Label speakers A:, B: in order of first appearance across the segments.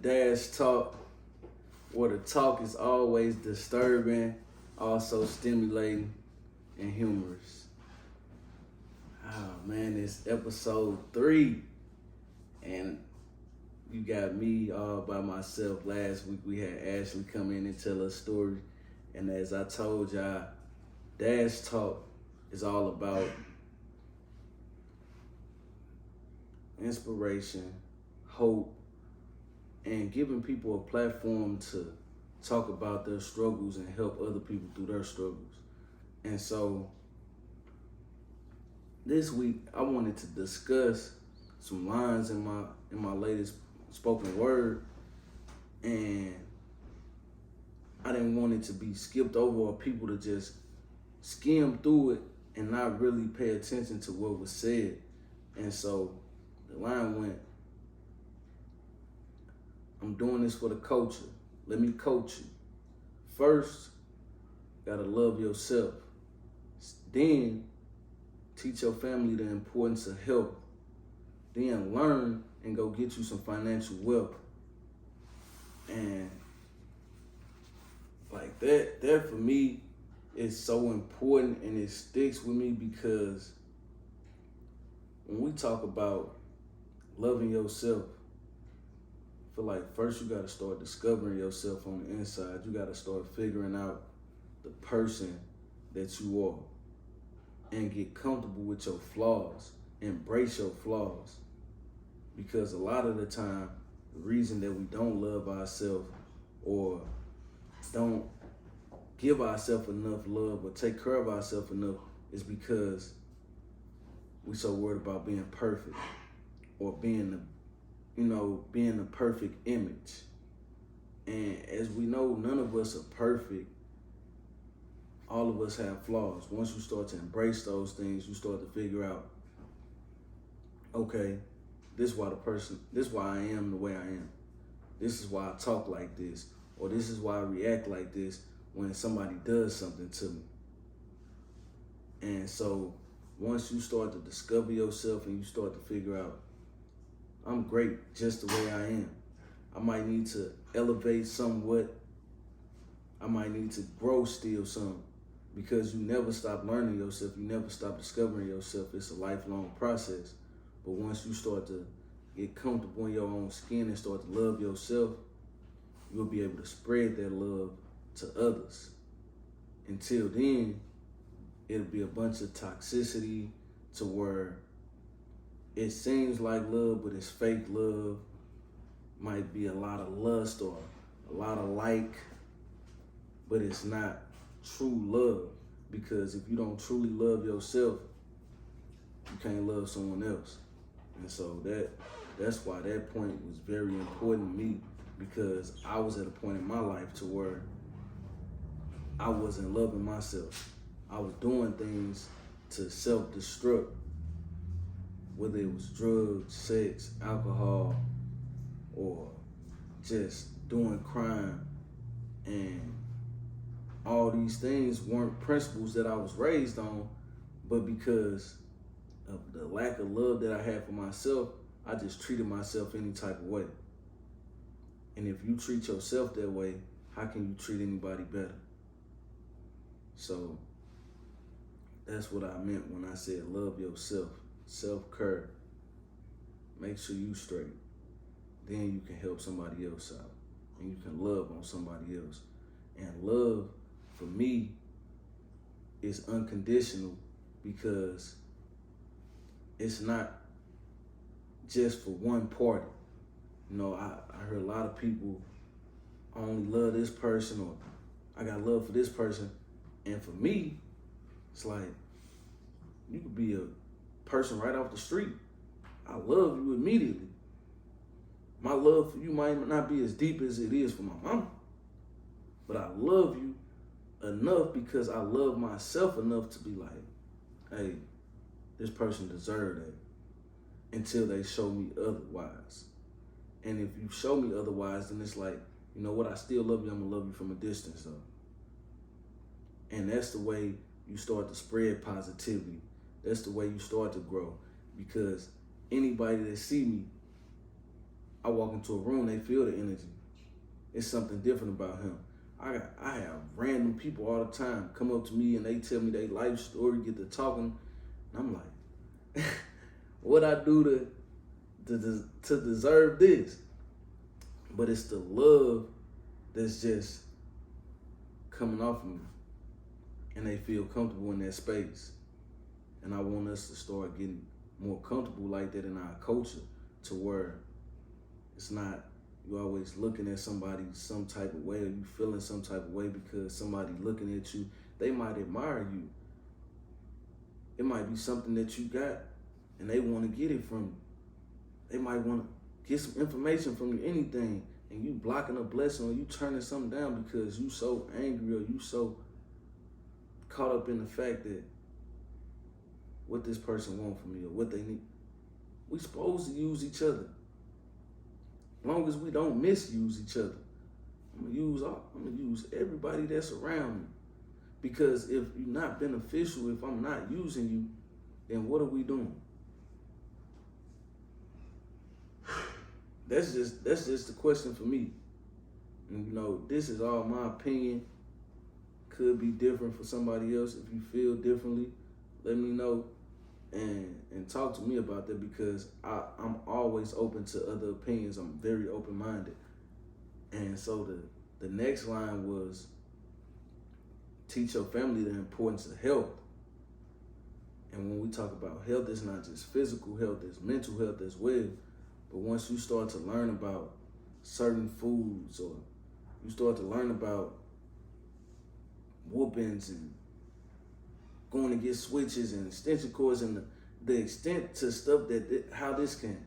A: Dash Talk, where the talk is always disturbing, also stimulating, and humorous. Oh man, it's episode 3, and you got me all by myself. Last week we had Ashley come in and tell her story, and as I told y'all, Dash Talk is all about inspiration, hope, and giving people a platform to talk about their struggles and help other people through their struggles. And so this week I wanted to discuss some lines in my latest spoken word, and I didn't want it to be skipped over or people to just skim through it and not really pay attention to what was said. And so the line went, I'm doing this for the culture. Let me coach you. First, gotta love yourself. Then, teach your family the importance of health. Then learn and go get you some financial wealth. And like that for me is so important, and it sticks with me because when we talk about loving yourself, I feel like first you gotta start discovering yourself on the inside. You gotta start figuring out the person that you are and get comfortable with your flaws. Embrace your flaws. Because a lot of the time, the reason that we don't love ourselves or don't give ourselves enough love or take care of ourselves enough is because we're so worried about being perfect or being the perfect image. And as we know, none of us are perfect. All of us have flaws. Once you start to embrace those things, you start to figure out, okay, this is why I am the way I am. This is why I talk like this, or this is why I react like this when somebody does something to me. And so once you start to discover yourself and you start to figure out, I'm great just the way I am. I might need to elevate somewhat. I might need to grow still some, because you never stop learning yourself. You never stop discovering yourself. It's a lifelong process. But once you start to get comfortable in your own skin and start to love yourself, you'll be able to spread that love to others. Until then, it'll be a bunch of toxicity to where it seems like love, but it's fake love. Might be a lot of lust or a lot of like, but it's not true love. Because if you don't truly love yourself, you can't love someone else. And so that's why that point was very important to me, because I was at a point in my life to where I wasn't loving myself. I was doing things to self-destruct, whether it was drugs, sex, alcohol, or just doing crime. And all these things weren't principles that I was raised on, but because of the lack of love that I had for myself, I just treated myself any type of way. And if you treat yourself that way, how can you treat anybody better? So that's what I meant when I said love yourself, self-care. Make sure you straight. Then you can help somebody else out, and you can love on somebody else. And love, for me, is unconditional, because it's not just for one party. You know, I heard a lot of people, I only love this person, or I got love for this person. And for me, it's like, you could be a person right off the street. I love you immediately. My love for you might not be as deep as it is for my mama, but I love you enough because I love myself enough to be like, hey, this person deserved that, until they show me otherwise. And if you show me otherwise, then it's like, you know what, I still love you, I'm gonna love you from a distance though. And that's the way you start to spread positivity. That's the way you start to grow. Because anybody that see me I walk into a room, they feel the energy. It's something different about him. I have random people all the time come up to me and they tell me their life story, get to talking, and I'm like, what I do to deserve this? But it's the love that's just coming off of me, and they feel comfortable in that space. And I want us to start getting more comfortable like that in our culture, to where it's not you always looking at somebody some type of way, or you feeling some type of way because somebody looking at you. They might admire you. It might be something that you got and they want to get it from you. They might want to get some information from you, anything, and you blocking a blessing, or you turning something down because you so angry, or you so caught up in the fact that what this person want from me or what they need. We supposed to use each other. As long as we don't misuse each other. I'm gonna use everybody that's around me. Because if you're not beneficial, if I'm not using you, then what are we doing? That's just the question for me. And this is all my opinion. Could be different for somebody else. If you feel differently, let me know and talk to me about that, because I'm always open to other opinions. I'm very open-minded. And so the next line was, teach your family the importance of health. And when we talk about health, it's not just physical health, it's mental health as well. But once you start to learn about certain foods, or you start to learn about whoopings and going to get switches and extension cords, and the extent to stuff how this can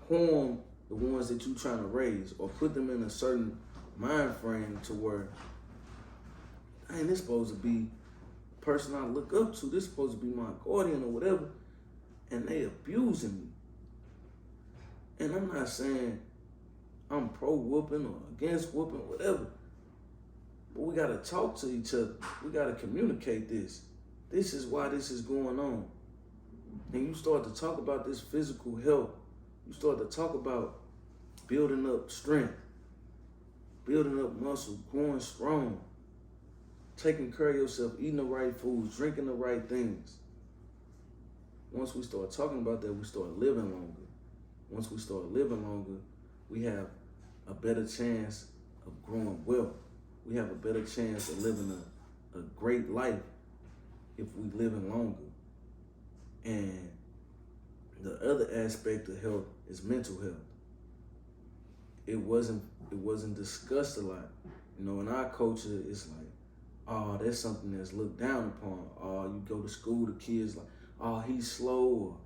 A: harm the ones that you're trying to raise, or put them in a certain mind frame to where, dang, this supposed to be the person I look up to, this supposed to be my guardian or whatever, and they abusing me. And I'm not saying I'm pro whooping or against whooping, whatever, but we gotta talk to each other. We gotta communicate this. This is why this is going on. And you start to talk about this physical health. You start to talk about building up strength, building up muscle, growing strong, taking care of yourself, eating the right foods, drinking the right things. Once we start talking about that, we start living longer. Once we start living longer, we have a better chance of growing wealth. We have a better chance of living a great life if we living longer. And the other aspect of health is mental health. It wasn't discussed a lot. In our culture, it's like, oh, that's something that's looked down upon. Oh, you go to school, the kids like, oh, he's slow, or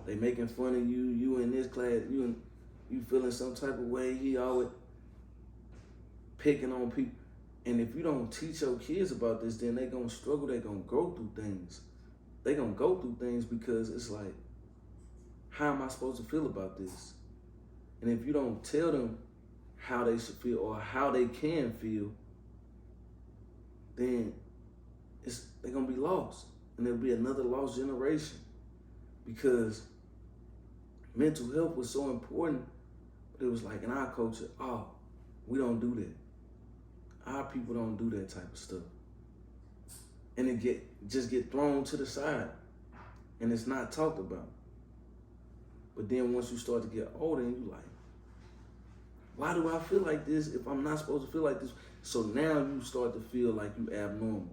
A: they making fun of you. You in this class, you feeling some type of way. He always picking on people. And if you don't teach your kids about this, then they gonna struggle. They gonna go through things. They gonna go through things because it's like, how am I supposed to feel about this? And if you don't tell them how they should feel or how they can feel, then they're gonna be lost. And there'll be another lost generation. Because mental health was so important, but it was like in our culture, oh, we don't do that. Our people don't do that type of stuff. And it just get thrown to the side. And it's not talked about. But then once you start to get older, and you like, why do I feel like this if I'm not supposed to feel like this? So now you start to feel like you abnormal.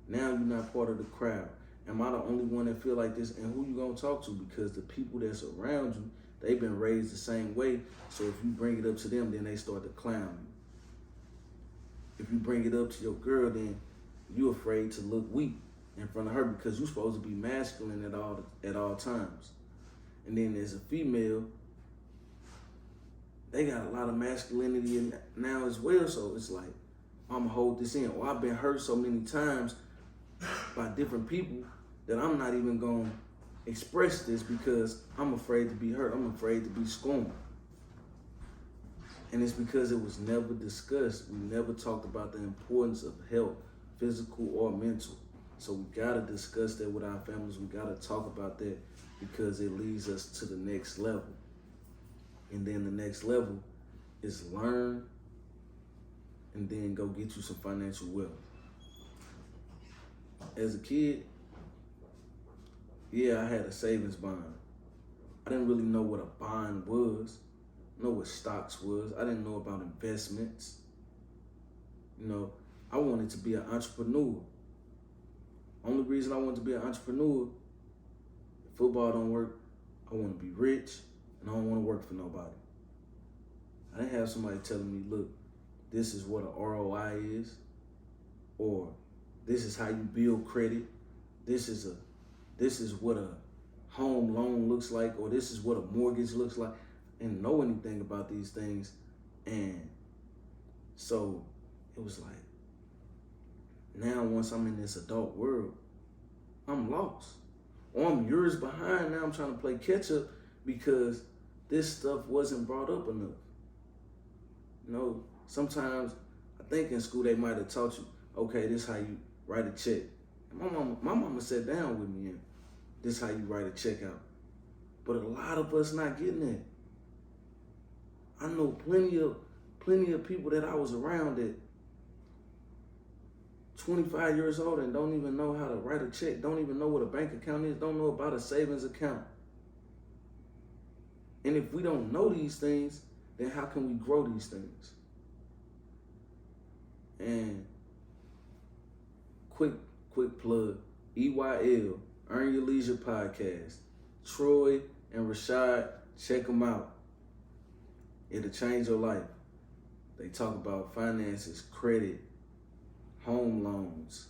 A: Now you're not part of the crowd. Am I the only one that feel like this? And who you gonna talk to? Because the people that's around you, they've been raised the same way. So if you bring it up to them, then they start to clown you. If you bring it up to your girl, then you're afraid to look weak in front of her because you're supposed to be masculine at all times. And then as a female, they got a lot of masculinity in now as well. So it's like, I'm gonna hold this in. Or I've been hurt so many times by different people that I'm not even gonna express this because I'm afraid to be hurt. I'm afraid to be scorned. And it's because it was never discussed. We never talked about the importance of health, physical or mental. So we gotta discuss that with our families. We gotta talk about that because it leads us to the next level. And then the next level is learn and then go get you some financial wealth. As a kid, yeah, I had a savings bond. I didn't really know what a bond was, know what stocks was. I didn't know about investments. You know, I wanted to be an entrepreneur. Only reason I wanted to be an entrepreneur, if football don't work, I want to be rich and I don't want to work for nobody. I didn't have somebody telling me, look, this is what an ROI is, or this is how you build credit. This is what a home loan looks like, or this is what a mortgage looks like, and know anything about these things. And so it was like, now once I'm in this adult world, I'm lost. Or I'm years behind now. I'm trying to play catch up because this stuff wasn't brought up enough. You know, sometimes I think in school they might have taught you, okay, this is how you write a check. And my mama sat down with me and this is how you write a check out. But a lot of us not getting that. I know plenty of people that I was around that 25 years old and don't even know how to write a check, don't even know what a bank account is, don't know about a savings account. And if we don't know these things, then how can we grow these things? And quick plug, EYL, Earn Your Leisure podcast. Troy and Rashad, check them out. It'll change your life. They talk about finances, credit, home loans,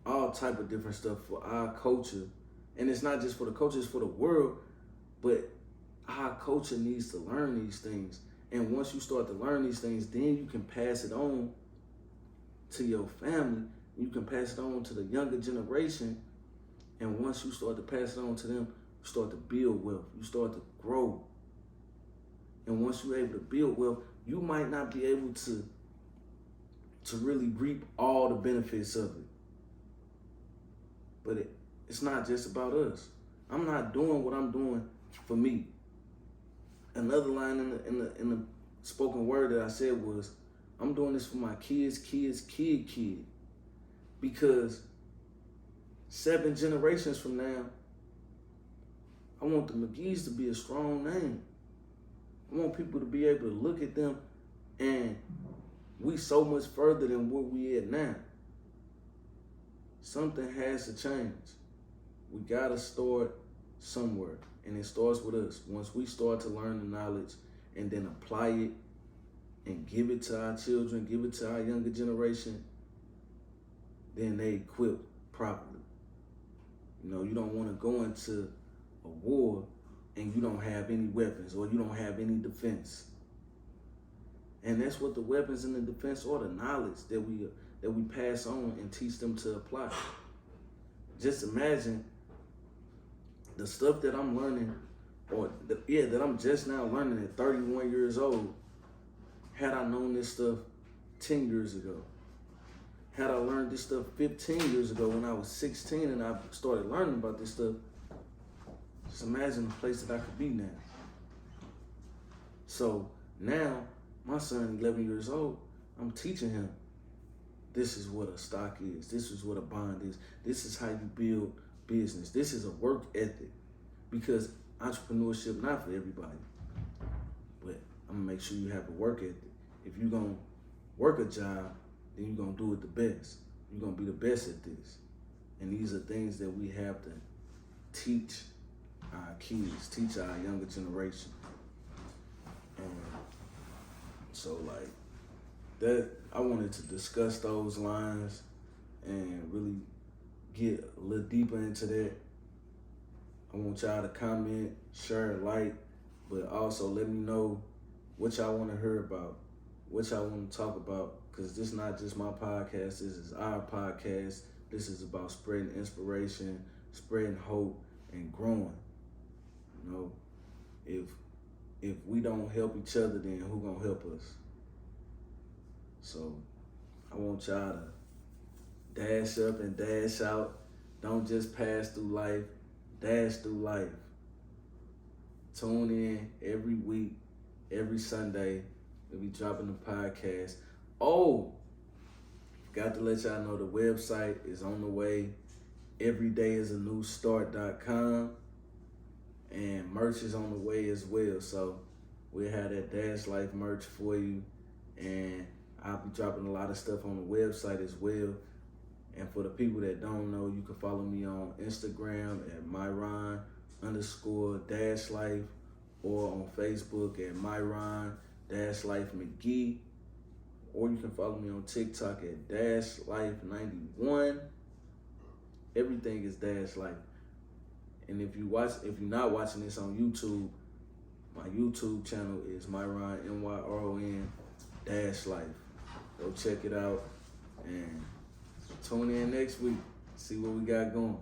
A: all type of different stuff for our culture. And it's not just for the culture, it's for the world, but our culture needs to learn these things. And once you start to learn these things, then you can pass it on to your family. You can pass it on to the younger generation. And once you start to pass it on to them, you start to build wealth. You start to grow. And once you're able to build wealth, you might not be able to really reap all the benefits of it. But it's not just about us. I'm not doing what I'm doing for me. Another line in the spoken word that I said was, I'm doing this for my kids, kid. Because 7 generations from now, I want the McGee's to be a strong name. I want people to be able to look at them and we so much further than where we at now. Something has to change. We gotta start somewhere, and it starts with us. Once we start to learn the knowledge and then apply it and give it to our children, give it to our younger generation, then they equip properly. You know, you don't want to go into a war and you don't have any weapons or you don't have any defense. And that's what the weapons and the defense or the knowledge that we pass on and teach them to apply. Just imagine the stuff that I'm learning, that I'm just now learning at 31 years old. Had I known this stuff 10 years ago, had I learned this stuff 15 years ago when I was 16 and I started learning about this stuff, just imagine the place that I could be now. So now, my son, 11 years old, I'm teaching him, this is what a stock is. This is what a bond is. This is how you build business. This is a work ethic. Because entrepreneurship not for everybody. But I'm going to make sure you have a work ethic. If you're going to work a job, then you're going to do it the best. You're going to be the best at this. And these are things that we have to teach our kids, teach our younger generation. And so like that, I wanted to discuss those lines and really get a little deeper into that. I want y'all to comment, share, like, but also let me know what y'all want to hear about, what y'all want to talk about, because this is not just my podcast, this is our podcast. This is about spreading inspiration, spreading hope, and growing. You know, if we don't help each other, then who gonna help us? So I want y'all to dash up and dash out. Don't just pass through life, dash through life. Tune in every week, every Sunday. We'll be dropping the podcast. Oh, got to let y'all know the website is on the way. Everydayisanewstart.com. And merch is on the way as well. So we'll have that Dash Life merch for you. And I'll be dropping a lot of stuff on the website as well. And for the people that don't know, you can follow me on Instagram at Myron_Dash_Life or on Facebook at Myron_Life_McGee. Or you can follow me on TikTok at DashLife91. Everything is Dash Life. And if you're not watching this on YouTube, my YouTube channel is Myron MYRON_Life. Go check it out and tune in next week. See what we got going.